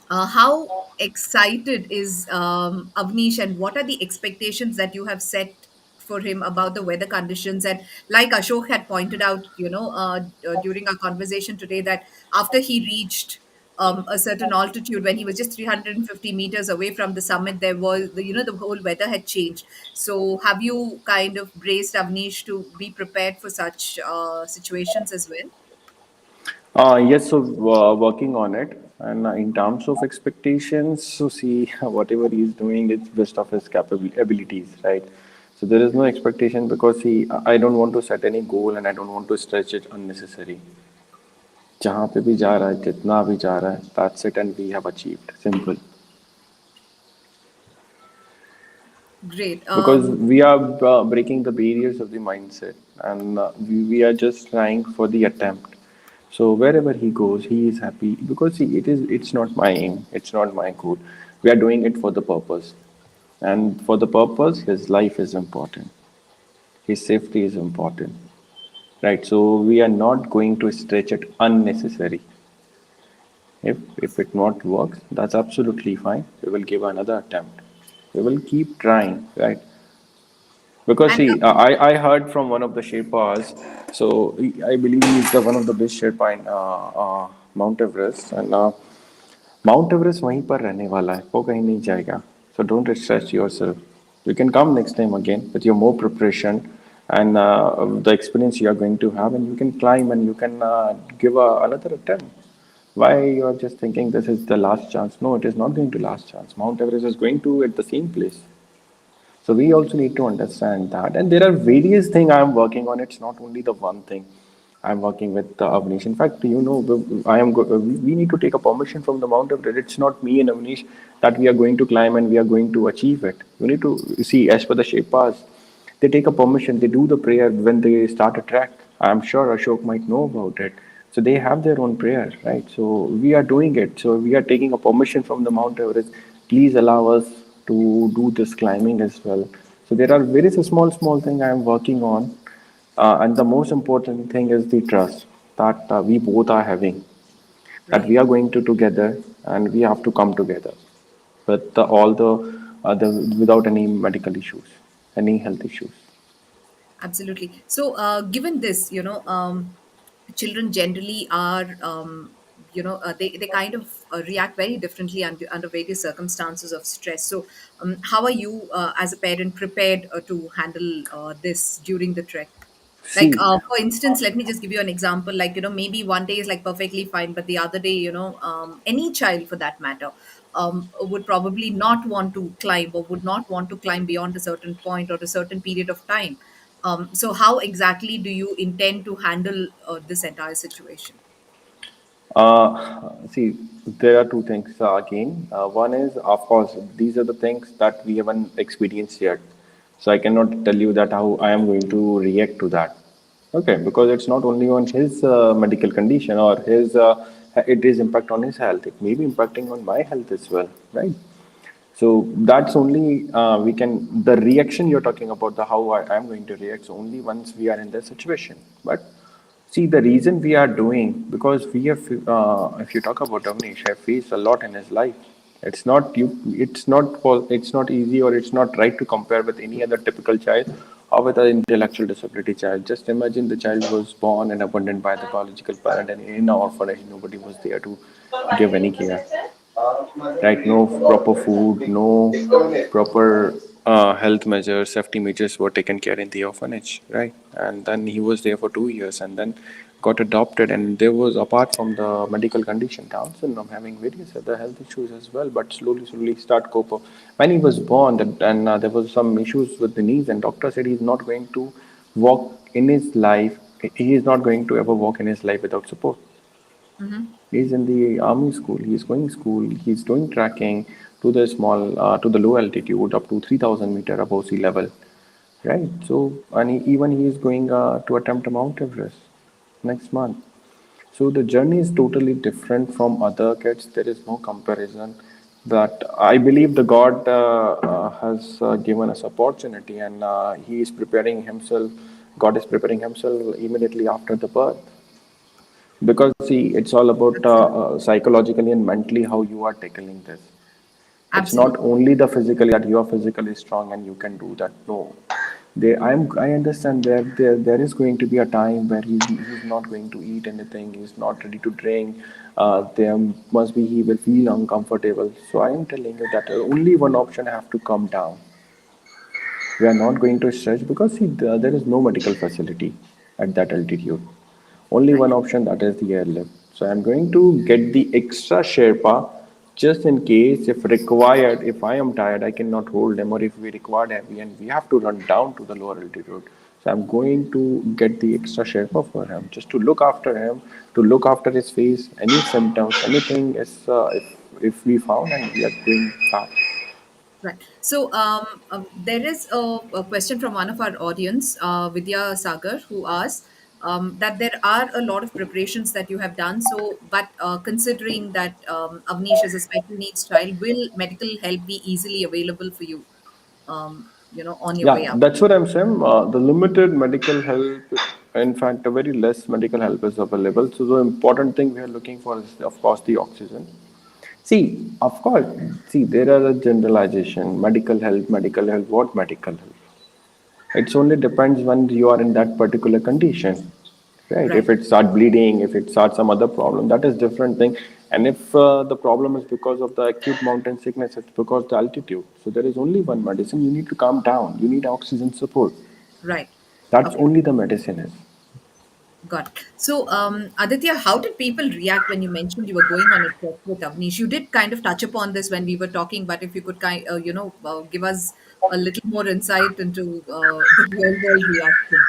S1: How excited is Avnish, and what are the expectations that you have set for him about the weather conditions? And like Ashok had pointed out, during our conversation today, that after he reached a certain altitude, when he was just 350 meters away from the summit, there was the whole weather had changed. So have you kind of braced Avnish to be prepared for such situations as well?
S2: Yes, so working on it. And in terms of expectations, so see, whatever he's doing, it's best of his abilities, right? So there is no expectation because see, I don't want to set any goal and I don't want to stretch it unnecessary. जहाँ पे भी जा रहा है, जितना भी जा रहा है, that's it and we have achieved. Simple.
S1: Great.
S2: Because we are breaking the barriers of the mindset and we are just trying for the attempt. So wherever he goes he is happy because see, it's not my aim, it's not my goal. We are doing it for the purpose, and for the purpose his life is important, his safety is important, right? So we are not going to stretch it unnecessary. If it not works, that's absolutely fine, we will give another attempt, we will keep trying, right? Because
S1: And
S2: see, I heard from one of the Sherpas, so I believe he's the one of the best Sherpa in Mount Everest, and Mount Everest वहीं पर रहने वाला है, वो कहीं नहीं जाएगा. So don't stress yourself. You can come next time again with your more preparation and the experience you are going to have, and you can climb and you can give another attempt. Why you are just thinking this is the last chance? No, it is not going to last chance. Mount Everest is going to at the same place. So we also need to understand that. And there are various things I'm working on. It's not only the one thing. I'm working with Avnish. In fact, we need to take a permission from the Mount Everest. It's not me and Avnish that we are going to climb and we are going to achieve it. You need to see, as per the Sherpas, they take a permission, they do the prayer when they start a trek. I'm sure Ashok might know about it. So they have their own prayer, right? So we are doing it. So we are taking a permission from the Mount Everest. Please allow us to do this climbing as well. So there are various small things I am working on, and the most important thing is the trust that we both are having, that
S1: right.
S2: we are going to together and we have to come together with all the without any medical issues, any health issues.
S1: Absolutely. So, given this, children generally are, they kind of react very differently under various circumstances of stress. So, how are you, as a parent, prepared to handle this during the trek? Like,
S2: See,
S1: for instance, let me just give you an example. Like, maybe one day is like perfectly fine, but the other day, any child for that matter, would probably not want to climb, or would not want to climb beyond a certain point or a certain period of time. So, how exactly do you intend to handle this entire situation?
S2: see, there are two things again. One is, of course, these are the things that we haven't experienced yet. So I cannot tell you that how I am going to react to that. Okay, because it's not only on his medical condition or his, it is impact on his health. It may be impacting on my health as well, right? So that's only we can the reaction you're talking about, the how I am going to react, so only once we are in that situation. But see, the reason we are doing, because we have if you talk about Avnish, have faced a lot in his life. It's not you. It's not easy or it's not right to compare with any other typical child or with an intellectual disability child. Just imagine the child was born and abandoned by the biological parent, and in an orphanage, nobody was there to give any care, right? No proper food, no proper health measures, safety measures were taken care in the orphanage, right? And then he was there for 2 years and then got adopted, and there was, apart from the medical condition, Down syndrome, having various other health issues as well, but slowly start cope up. When he was born, and there was some issues with the knees, and doctor said he's not going to walk in his life, he is not going to ever walk in his life without support.
S1: Mm-hmm.
S2: He's in the army school. He's going school. He's doing trekking to the to the low altitude up to 3,000 meter above sea level, right? So, and even he is going to attempt Mount Everest next month. So the journey is totally different from other kids. There is no comparison. That I believe the God has given us opportunity, and He is preparing Himself. God is preparing Himself immediately after the birth, because see, it's all about
S1: Absolutely.
S2: psychologically and mentally how you are tackling this. It's not
S1: Absolutely.
S2: only the physically that you are physically strong and you can do that. No, I understand there is going to be a time where he's not going to eat anything. He's not ready to drink. There must be he will feel uncomfortable. So I am telling you that only one option have to come down. We are not going to stretch because see, there is no medical facility at that altitude. Only
S1: Right.
S2: one option, that is the airlift. So I'm going to get the extra Sherpa just in case, if required, if I am tired, I cannot hold him, or if we require heavy and we have to run down to the lower altitude. So I'm going to get the extra Sherpa for him, just to look after him, to look after his face, any symptoms, anything is if we found and we are going back.
S1: Right. So there is a question from one of our audience, Vidya Sagar, who asks that there are a lot of preparations that you have done. So, but considering that Avnish is a special needs child, will medical help be easily available for you? On your way
S2: Yeah,
S1: out.
S2: that's what I'm saying. The limited medical help, in fact, a very less medical help is available. So the important thing we are looking for is, of course, the oxygen. See, of course, see, there are a generalization, medical help, what medical help? It's only depends when you are in that particular condition, right? If
S1: Right.
S2: it start bleeding, if it starts some other problem, that is different thing. And if the problem is because of the acute mountain sickness, it's because the altitude. So there is only one medicine. You need to calm down. You need oxygen support.
S1: Right.
S2: That's
S1: Okay.
S2: only the medicine is.
S1: Got it. So, Aditya, how did people react when you mentioned you were going on a trek with Avnish? You did kind of touch upon this when we were talking, but if you could give us a little more insight into the real world reaction.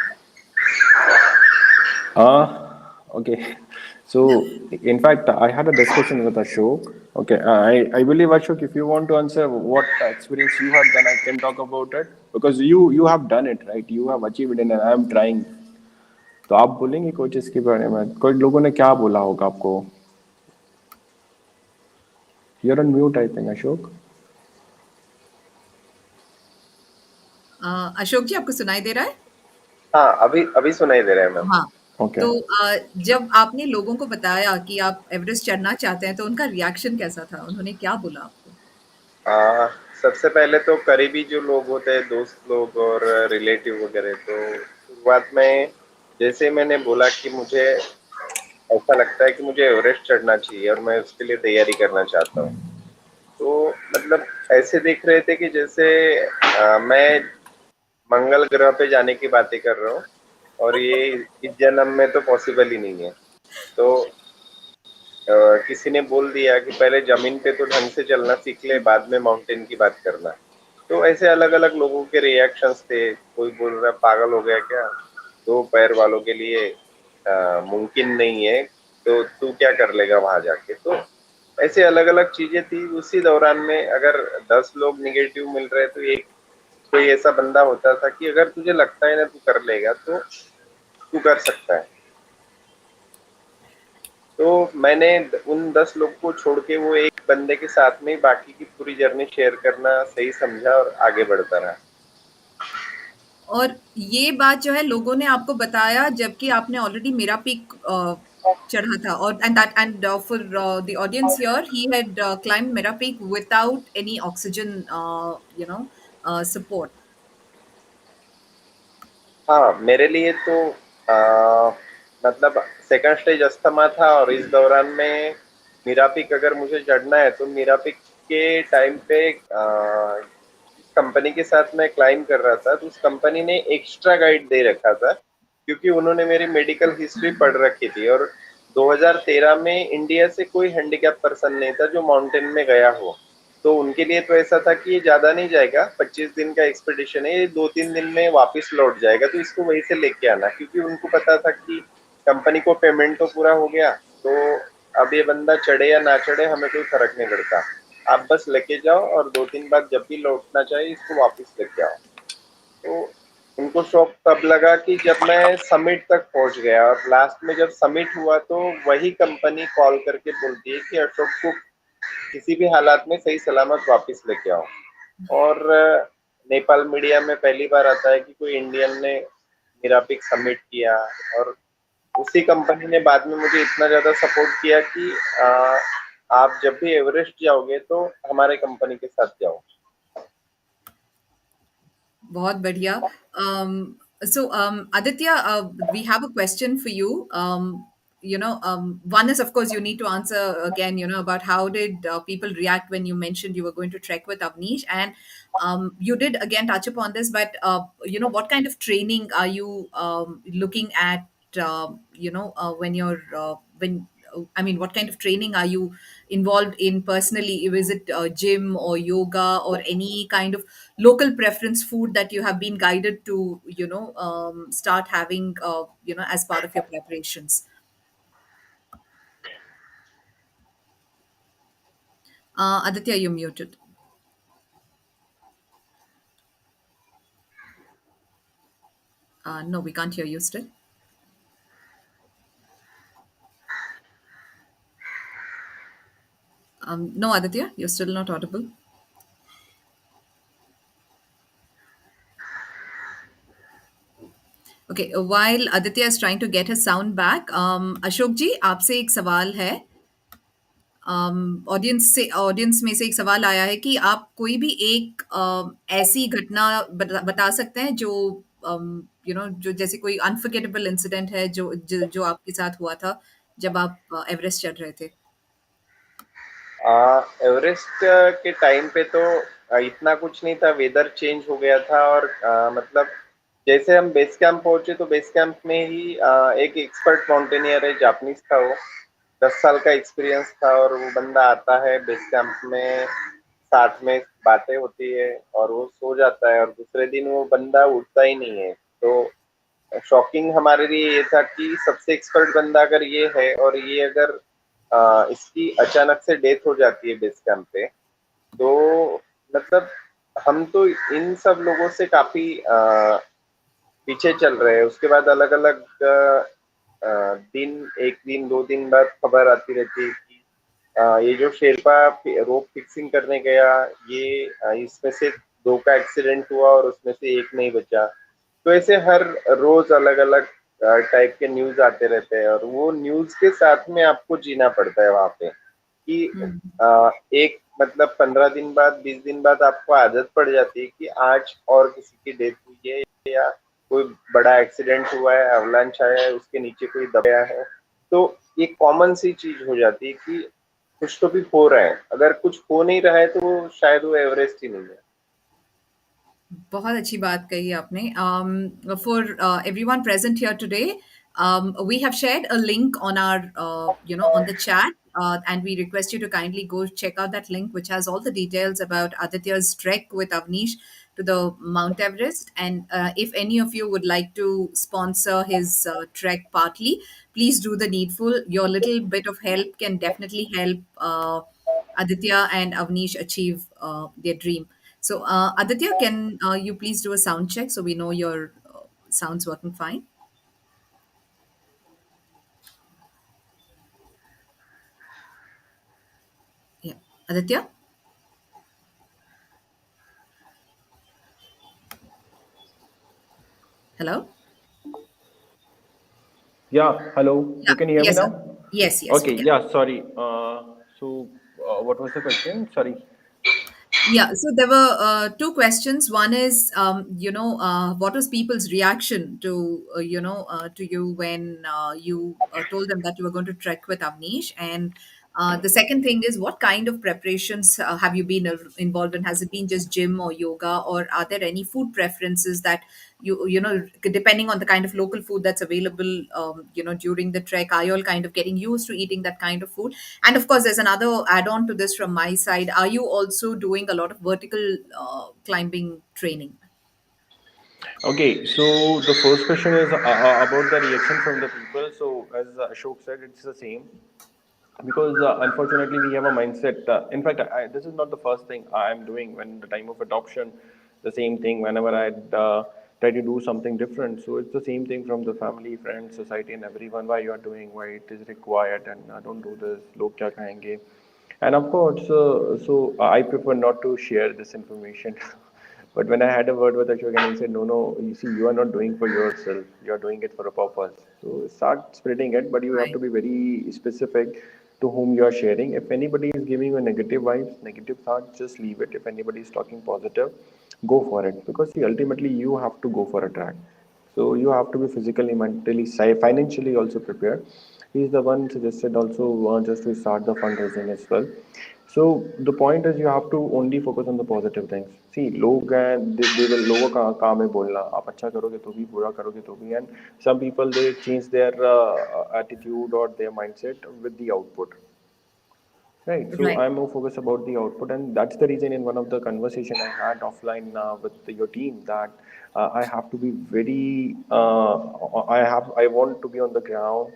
S2: Okay. So, in fact, I had a discussion with Ashok. Okay, I believe Ashok, if you want to answer what experience you have, then I can talk about it because you have done it, right? You have achieved it, and I am trying. तो आप बोलेंगे कोई चीज के बारे में कोई लोगों ने क्या बोला होगा आपको you're on mute I think Ashok
S1: Ashok ji, आपको सुनाई दे रहा है?
S3: हाँ, अभी अभी सुनाई दे रहा है मैम।
S1: हाँ।
S2: ओके
S1: तो जब आपने लोगों को बताया कि आप एवरेस्ट चढ़ना चाहते हैं, तो उनका रिएक्शन कैसा था? उन्होंने क्या बोला आपको?
S3: आ, सबसे पहले तो करीबी जो लोग होते हैं, दोस्त लोग और रिलेटिव वगैरह, तो शुरुआत में जैसे मैंने बोला कि मुझे ऐसा लगता है कि मुझे एवरेस्ट चढ़ना चाहिए और मैं उसके लिए तैयारी करना चाहता हूँ, तो मतलब ऐसे देख रहे थे कि जैसे मैं मंगल ग्रह पे जाने की बातें कर रहा हूँ और ये इस जन्म में तो पॉसिबल ही नहीं है। तो किसी ने बोल दिया कि पहले जमीन पे तो ढंग से चलना सीख ले, बाद में माउंटेन की बात करना। तो ऐसे अलग अलग लोगों के रिएक्शंस थे। कोई बोल रहा पागल हो गया क्या, दो पैर वालों के लिए मुमकिन नहीं है, तो तू क्या कर लेगा वहां जाके। तो ऐसे अलग अलग चीजें थी। उसी दौरान में अगर 10 लोग निगेटिव मिल रहे तो एक कोई ऐसा बंदा होता था कि अगर तुझे लगता है ना तू कर लेगा तो तू कर सकता है। तो मैंने उन 10 लोग को छोड़ के वो एक बंदे के साथ में बाकी की पूरी जर्नी शेयर करना सही समझा और आगे बढ़ता रहा।
S1: और ये बात जो है लोगों ने आपको बताया जबकि आपने ऑलरेडी मेरा पीक चढ़ा था, और and for the audience here he had climb मेरा peak without any oxygen you know support.
S3: हाँ, मेरे लिए तो मतलब सेकंड स्टेज अस्थमा था और इस दौरान में मीरा पीक अगर मुझे चढ़ना है तो मीरा पीक के टाइम पे कंपनी के साथ मैं क्लाइम कर रहा था तो उस कंपनी ने एक्स्ट्रा गाइड दे रखा था क्योंकि उन्होंने मेरी मेडिकल हिस्ट्री पढ़ रखी थी और 2013 में इंडिया से कोई हैंडीकैप पर्सन नहीं था जो माउंटेन में गया हो। तो उनके लिए तो ऐसा था कि ये ज्यादा नहीं जाएगा, 25 दिन का एक्सपेडिशन है, ये 2-3 दिन में वापस लौट जाएगा, तो इसको वहीं से लेके आना, क्योंकि उनको पता था कि कंपनी को पेमेंट तो पूरा हो गया, तो अब ये बंदा चढ़े या ना चढ़े हमें कोई फर्क नहीं पड़ता, आप बस लेके जाओ और 2 दिन बाद जब भी लौटना चाहिए इसको वापस लेके आओ। तो उनको शौक तब लगा कि जब मैं समिट तक पहुंच गया और लास्ट में जब समिट हुआ तो वही कंपनी कॉल करके बोलती है कि अशोक को किसी भी हालात में सही सलामत वापस लेके आओ। और नेपाल मीडिया में पहली बार आता है कि कोई इंडियन ने मेरा पिक सबमिट किया और उसी कंपनी ने बाद में मुझे इतना ज्यादा सपोर्ट किया कि आप जब भी एवरेस्ट जाओगे तो हमारे कंपनी के साथ जाओ।
S1: बहुत बढ़िया. So, Aditya, we have a question for you. One is, of course, you need to answer again, about how did people react when you mentioned you were going to trek with Avnish. And you did again touch upon this, but, what kind of training are you looking at, when I mean, what kind of training are you involved in personally? Is it gym or yoga or any kind of local preference food that you have been guided to, start having, as part of your preparations? Aditya, you're muted. No, we can't hear you still. No, Aditya, you're still not audible. Okay, while Aditya is trying to get his sound back, Ashok जी आपसे एक सवाल है. Audience में से एक सवाल आया है कि आप कोई भी एक ऐसी घटना बता सकते हैं जो जो जैसे कोई अनफॉरगेटेबल इंसिडेंट है जो आपके साथ हुआ था जब आप एवरेस्ट चढ़ रहे थे.
S3: एवरेस्ट के टाइम पे तो इतना कुछ नहीं था, वेदर चेंज हो गया था और मतलब जैसे हम बेस कैंप पहुंचे तो बेस कैंप में ही एक एक्सपर्ट माउंटेनियर है, जापानीज था वो, 10 साल का एक्सपीरियंस था और वो बंदा आता है बेस कैंप में, साथ में बातें होती है और वो सो जाता है और दूसरे दिन वो बंदा उठता ही नहीं है। तो शॉकिंग हमारे लिए ये था कि सबसे एक्सपर्ट बंदा अगर ये है और ये अगर इसकी अचानक से डेथ हो जाती है बेस कैंप पे, तो मतलब हम तो इन सब लोगों से काफी पीछे चल रहे हैं। उसके बाद अलग अलग दिन, एक दिन 2 दिन बाद खबर आती रहती है कि ये जो शेरपा रोप फिक्सिंग करने गया, ये इसमें से 2 का एक्सीडेंट हुआ और उसमें से एक नहीं बचा। तो ऐसे हर रोज अलग अलग टाइप के न्यूज आते रहते हैं और वो न्यूज के साथ में आपको जीना पड़ता है वहां पे कि एक मतलब 15 दिन बाद 20 दिन बाद आपको आदत पड़ जाती है कि आज और किसी की डेथ हुई है या कोई बड़ा एक्सीडेंट हुआ है, अवलांच आया है, उसके नीचे कोई दबाया है। तो ये कॉमन सी चीज हो जाती है कि कुछ तो भी हो रहा है, अगर कुछ हो नहीं रहा है तो शायद वो एवरेस्ट ही नहीं है।
S1: बहुत अच्छी बात कही आपने. For everyone present here today, we have shared a link on our, on the chat, and we request you to kindly go check out that link, which has all the details about Aditya's trek with Avnish to the Mount Everest. And if any of you would like to sponsor his trek partly, please do the needful. Your little bit of help can definitely help Aditya and Avnish achieve their dream. So, Aditya, can you please do a sound check so we know your sound's working fine? Yeah. Aditya? Hello?
S4: Yeah, hello.
S1: Yeah.
S4: You can hear me
S1: Yes, sir.
S4: now?
S1: Yes, yes, we
S4: Okay,
S1: can.
S4: yeah, sorry. What was the question? Sorry.
S1: Yeah, so there were two questions. One is, what was people's reaction to, to you when you told them that you were going to trek with Avnish? And the second thing is, what kind of preparations have you been involved in? Has it been just gym or yoga, or are there any food preferences that depending on the kind of local food that's available, during the trek, are you all kind of getting used to eating that kind of food? And of course, there's another add on to this from my side. Are you also doing a lot of vertical climbing training?
S4: Okay, so the first question is about the reaction from the people. So, as Ashok said, it's the same. Because unfortunately we have a mindset, in fact this is not the first thing I'm doing when the time of adoption, the same thing whenever I try to do something different. So it's the same thing from the family, friends, society and everyone, why you are doing, why it is required, and don't do this, log kya kahenge. And of course, so I prefer not to share this information. But when I had a word with Ashok and he said, no, no, you see, you are not doing for yourself, you are doing it for a purpose. So start spreading it, but you have to
S1: Right,
S4: be very specific to whom you are sharing. If anybody is giving you negative vibes, negative thoughts, just leave it. If anybody is talking positive, go for it. Because see, ultimately you have to go for a track. So you have to be physically, mentally, financially also prepared. He is the one suggested also just to start the fundraising as well. So the point is you have to only focus on the positive things. See, लोग हैं, they will लोगों का काम है बोलना. आप अच्छा करोगे तो भी, बुरा करोगे तो भी. And some people they change their attitude or their mindset with the output. Right. So
S1: right,
S4: I'm more focused about the output, and that's the reason in one of the conversation I had offline with your team that I have to be very. I want to be on the ground.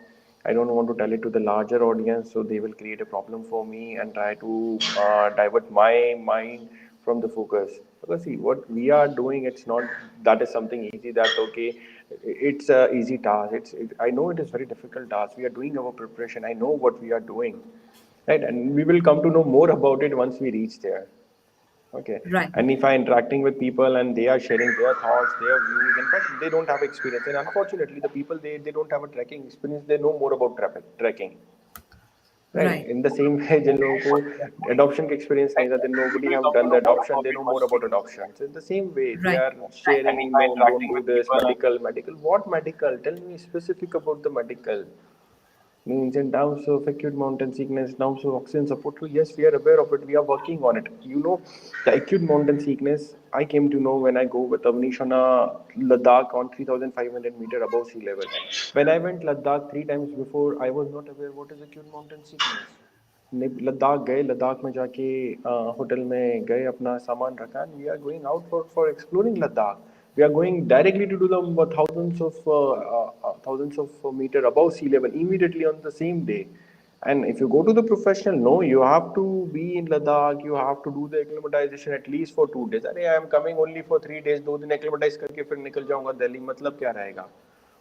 S4: I don't want to tell it to the larger audience, so they will create a problem for me and try to divert my mind from the focus. Because see, what we are doing, it's not that is something easy. That okay, it's a easy task. I know it is very difficult task. We are doing our preparation. I know what we are doing, right? And we will come to know more about it once we reach there. Okay.
S1: right,
S4: And if I interacting with people and they are sharing their thoughts, their views, in fact, they don't have experience. And unfortunately, the people they don't have a trekking experience. They know more about trekking. Right.
S1: right,
S4: In the same way, जिन लोगों को adoption का experience नहीं था, then nobody have done the adoption. They know more about adoption. So in the same way, they
S1: right.
S4: are sharing, no, don't do this, medical. What medical? Tell me specific about the medical. Means in terms of acute mountain sickness, terms of oxygen support. So yes, we are aware of it. We are working on it. You know, the acute mountain sickness, I came to know when I go with Avnish on a Ladakh on 3,500 meter above sea level. When I went Ladakh 3 times before, I was not aware what is acute mountain sickness. Ladakh गए, लद्दाख में जाके hotel में गए, अपना सामान रखा, and we are going out for exploring Ladakh. We are going directly to do the thousands of meter above sea level immediately on the same day. And if you go to the professional, no, you have to be in Ladakh, you have to do the acclimatization at least for 2 days. अरे I am coming only for 3 days, 2 दिन acclimatize करके फिर निकल जाऊंगा दिल्ली, मतलब क्या रहेगा?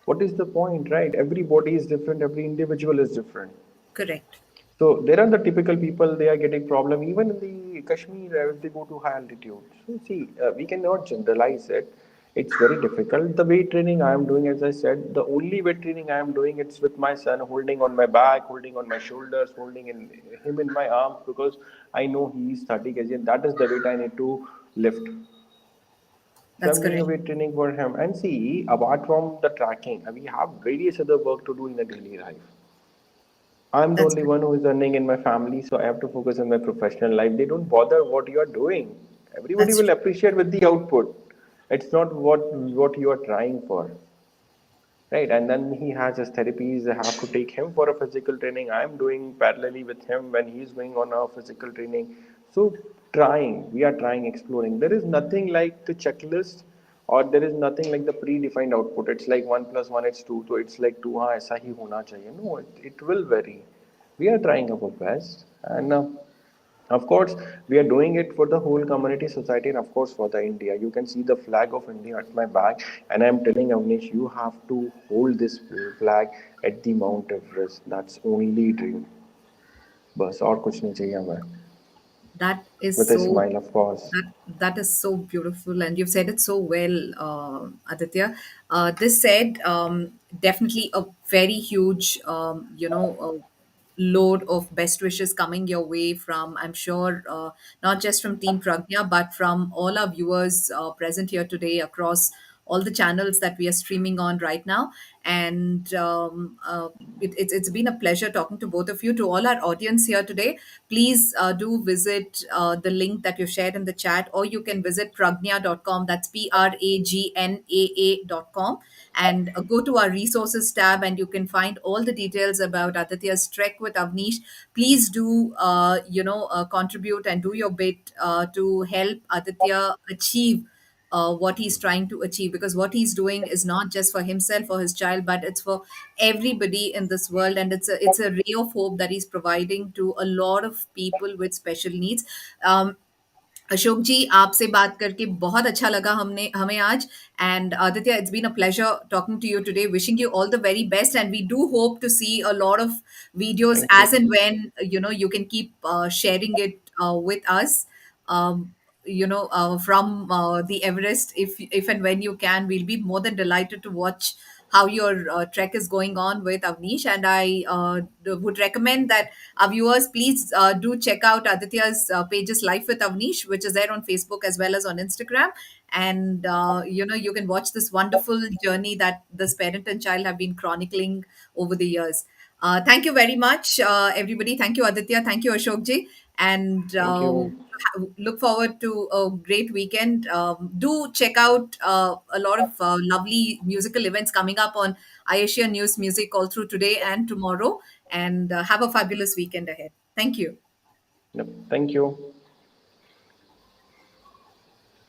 S4: What is the point, right? Every body is different, every individual is different.
S1: Correct.
S4: So there are the typical people, they are getting problem even in the Kashmir if they go to high altitude. So see, we cannot generalize it. It's very difficult. The weight training I am doing, as I said, the only weight training I am doing, it's with my son, holding on my back, holding on my shoulders, holding him in my arms, because I know he is 30 kg and that is the weight I need to lift. So
S1: That's
S4: I'm doing a
S1: correct.
S4: weight training for him. And see, apart from the tracking, we have various other work to do in the daily life. I'm the
S1: That's
S4: only
S1: correct.
S4: one who is earning in my family, so I have to focus on my professional life. They don't bother what you are doing. Everybody
S1: That's
S4: will
S1: true.
S4: appreciate with the output. It's not what you are trying for, right? And then he has his therapies. I have to take him for a physical training. I'm doing parallelly with him when he's going on a physical training. So we are trying, exploring. There is nothing like the checklist, or there is nothing like the predefined output. It's like 1 plus 1 it's 2, so it's like 2. हाँ ऐसा ही होना चाहिए. No, it will vary. We are trying our best, and Of course, we are doing it for the whole community, society, and of course for the India. You can see the flag of India at my back, and I'm telling Avnish, you have to hold this flag at the Mount Everest. That's only dream. बस और कुछ नहीं चाहिए हमें.
S1: That is
S4: With a
S1: so
S4: smile, of course.
S1: that is so beautiful, and you've said it so well, Aditya. This said, definitely a very huge, load of best wishes coming your way from, I'm sure, not just from Team Pragya, but from all our viewers present here today across all the channels that we are streaming on right now. And it's been a pleasure talking to both of you. To all our audience here today, please do visit the link that you shared in the chat, or you can visit pragna.com. That's pragnaa.com, and go to our resources tab, and you can find all the details about Aditya's trek with Avnish. Please do, contribute and do your bit to help Aditya achieve what he's trying to achieve, because what he's doing is not just for himself or his child, but it's for everybody in this world, and it's a ray of hope that he's providing to a lot of people with special needs. um, Ashok जी, आपसे बात करके बहुत अच्छा लगा हमने हमें आज. And Aditya, it's been a pleasure talking to you today. Wishing you all the very best, and we do hope to see a lot of videos
S4: Thank you.
S1: as and when you can keep sharing it with us. um, from the Everest, if and when you can, we'll be more than delighted to watch how your trek is going on with Avnish. And I would recommend that our viewers, please do check out Aditya's pages Life with Avnish, which is there on Facebook as well as on Instagram. And you can watch this wonderful journey that this parent and child have been chronicling over the years. Thank you very much, everybody. Thank you, Aditya. Thank you, Ashokji. And
S4: Thank you.
S1: look forward to a great weekend. Do check out a lot of lovely musical events coming up on iAsia News Music all through today and tomorrow. And have a fabulous weekend ahead. Thank you.
S4: Yep. Thank you.